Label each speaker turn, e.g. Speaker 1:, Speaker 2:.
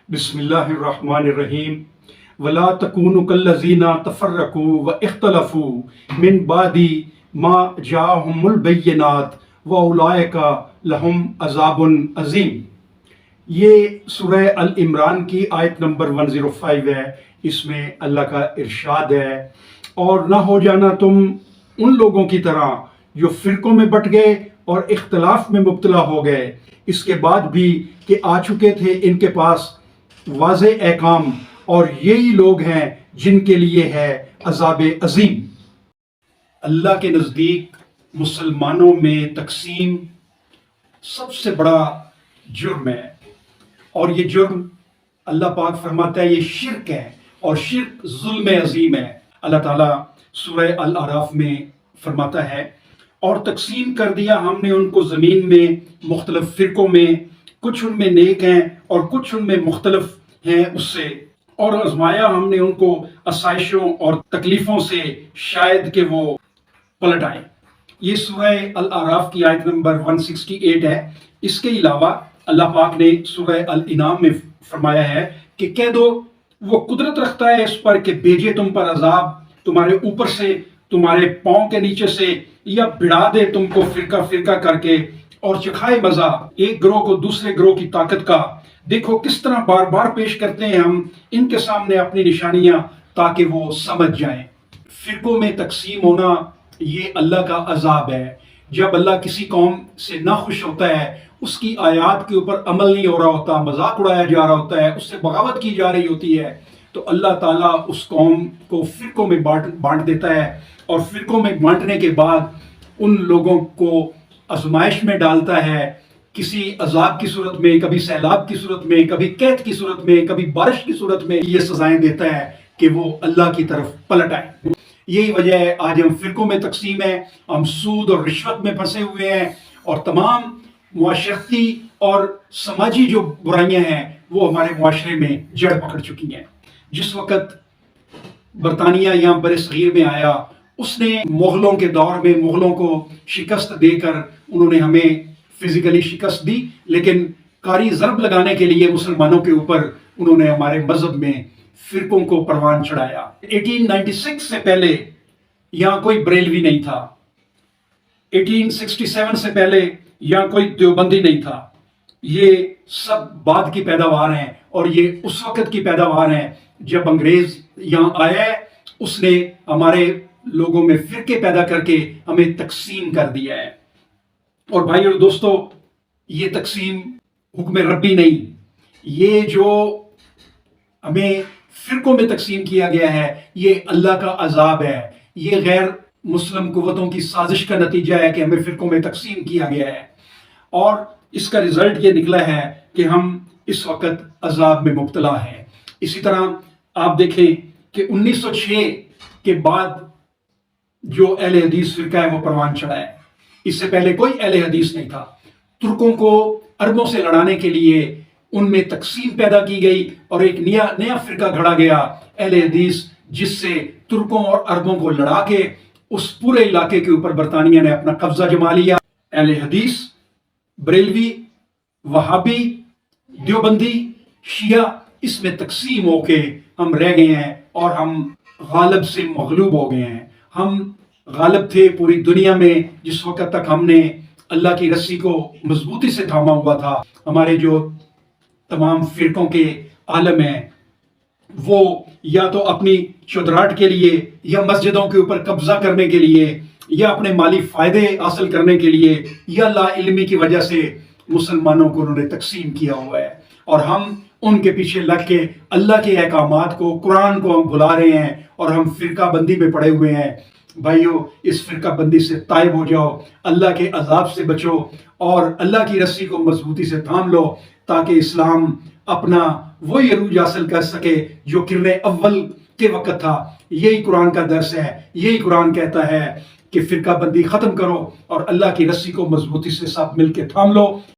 Speaker 1: بسم اللہ الرحمن الرحیم ولا تکونوا کالذین تفرقوا واختلفوا من بعد ما جاءهم البینات واولئک لهم عذاب عظیم۔ یہ سورہ العمران کی آیت نمبر 105 ہے۔ اس میں اللہ کا ارشاد ہے، اور نہ ہو جانا تم ان لوگوں کی طرح جو فرقوں میں بٹ گئے اور اختلاف میں مبتلا ہو گئے، اس کے بعد بھی کہ آ چکے تھے ان کے پاس واضح احکام، اور یہی لوگ ہیں جن کے لیے ہے عذاب عظیم۔ اللہ کے نزدیک مسلمانوں میں تقسیم سب سے بڑا جرم ہے، اور یہ جرم اللہ پاک فرماتا ہے یہ شرک ہے، اور شرک ظلم عظیم ہے۔ اللہ تعالیٰ سورہ الاعراف میں فرماتا ہے، اور تقسیم کر دیا ہم نے ان کو زمین میں مختلف فرقوں میں، کچھ ان میں نیک ہیں اور کچھ ان میں مختلف ہیں اس سے، اور آزمایا ہم نے ان کو آسائشوں اور تکلیفوں سے شاید کہ وہ پلٹ آئیں۔ یہ سورہ الاعراف کی آیت نمبر 168 ہے۔ اس کے علاوہ اللہ پاک نے سورہ الانعام میں فرمایا ہے کہ کہہ دو وہ قدرت رکھتا ہے اس پر کہ بھیجے تم پر عذاب تمہارے اوپر سے، تمہارے پاؤں کے نیچے سے، یا بڑھا دے تم کو فرقہ فرقہ کر کے، اور چکھائے مزہ ایک گروہ کو دوسرے گروہ کی طاقت کا۔ دیکھو کس طرح بار بار پیش کرتے ہیں ہم ان کے سامنے اپنی نشانیاں تاکہ وہ سمجھ جائیں۔ فرقوں میں تقسیم ہونا یہ اللہ کا عذاب ہے۔ جب اللہ کسی قوم سے ناخوش ہوتا ہے، اس کی آیات کے اوپر عمل نہیں ہو رہا ہوتا، مذاق اڑایا جا رہا ہوتا ہے، اس سے بغاوت کی جا رہی ہوتی ہے، تو اللہ تعالیٰ اس قوم کو فرقوں میں بانٹ دیتا ہے، اور فرقوں میں بانٹنے کے بعد ان لوگوں کو آزمائش میں ڈالتا ہے، کسی عذاب کی صورت میں، کبھی سیلاب کی صورت میں، کبھی قحط کی صورت میں، کبھی بارش کی صورت میں، یہ سزائیں دیتا ہے کہ وہ اللہ کی طرف پلٹ آئیں۔ یہی وجہ ہے آج ہم فرقوں میں تقسیم ہیں، ہم سود اور رشوت میں پھنسے ہوئے ہیں، اور تمام معاشرتی اور سماجی جو برائیاں ہیں وہ ہمارے معاشرے میں جڑ پکڑ چکی ہیں۔ جس وقت برطانیہ یہاں بر صغیر میں آیا، اس نے مغلوں کے دور میں مغلوں کو شکست دے کر انہوں نے ہمیں فزیکلی شکست دی، لیکن کاری ضرب لگانے کے لیے مسلمانوں کے اوپر انہوں نے ہمارے مذہب میں فرقوں کو پروان چڑھایا۔ 1896 سے پہلے یہاں کوئی بریلوی نہیں تھا، 1867 سے پہلے یہاں کوئی دیوبندی نہیں تھا۔ یہ سب بعد کی پیداوار ہیں، اور یہ اس وقت کی پیداوار ہیں جب انگریز یہاں آیا ہے، اس نے ہمارے لوگوں میں فرقے پیدا کر کے ہمیں تقسیم کر دیا ہے۔ اور بھائی اور دوستو، یہ تقسیم حکم ربی نہیں، یہ جو ہمیں فرقوں میں تقسیم کیا گیا ہے یہ اللہ کا عذاب ہے، یہ غیر مسلم قوتوں کی سازش کا نتیجہ ہے کہ ہمیں فرقوں میں تقسیم کیا گیا ہے، اور اس کا رزلٹ یہ نکلا ہے کہ ہم اس وقت عذاب میں مبتلا ہیں۔ اسی طرح آپ دیکھیں کہ 1906 کے بعد جو اہل حدیث فرقہ ہے وہ پروان چڑھا ہے، اس سے پہلے کوئی اہل حدیث نہیں تھا۔ ترکوں کو عربوں سے لڑانے کے لیے ان میں تقسیم پیدا کی گئی، اور ایک نیا فرقہ گھڑا گیا اہل حدیث، جس سے ترکوں اور عربوں کو لڑا کے اس پورے علاقے کے اوپر برطانیہ نے اپنا قبضہ جما لیا۔ اہل حدیث، بریلوی، وہابی، دیوبندی، شیعہ، اس میں تقسیم ہو کے ہم رہ گئے ہیں، اور ہم غالب سے مغلوب ہو گئے ہیں۔ ہم غالب تھے پوری دنیا میں جس وقت تک ہم نے اللہ کی رسی کو مضبوطی سے تھاما ہوا تھا۔ ہمارے جو تمام فرقوں کے عالم ہیں وہ یا تو اپنی چودراہٹ کے لیے، یا مسجدوں کے اوپر قبضہ کرنے کے لیے، یا اپنے مالی فائدے حاصل کرنے کے لیے، یا لا علمی کی وجہ سے مسلمانوں کو انہوں نے تقسیم کیا ہوا ہے، اور ہم ان کے پیچھے لگ کے اللہ کے احکامات کو، قرآن کو ہم بھلا رہے ہیں، اور ہم فرقہ بندی میں پڑے ہوئے ہیں۔ بھائیو، اس فرقہ بندی سے تائب ہو جاؤ، اللہ کے عذاب سے بچو، اور اللہ کی رسی کو مضبوطی سے تھام لو، تاکہ اسلام اپنا وہی عروج حاصل کر سکے جو قرن اول کے وقت تھا۔ یہی قرآن کا درس ہے، یہی قرآن کہتا ہے کہ فرقہ بندی ختم کرو، اور اللہ کی رسی کو مضبوطی سے ساتھ مل کے تھام لو۔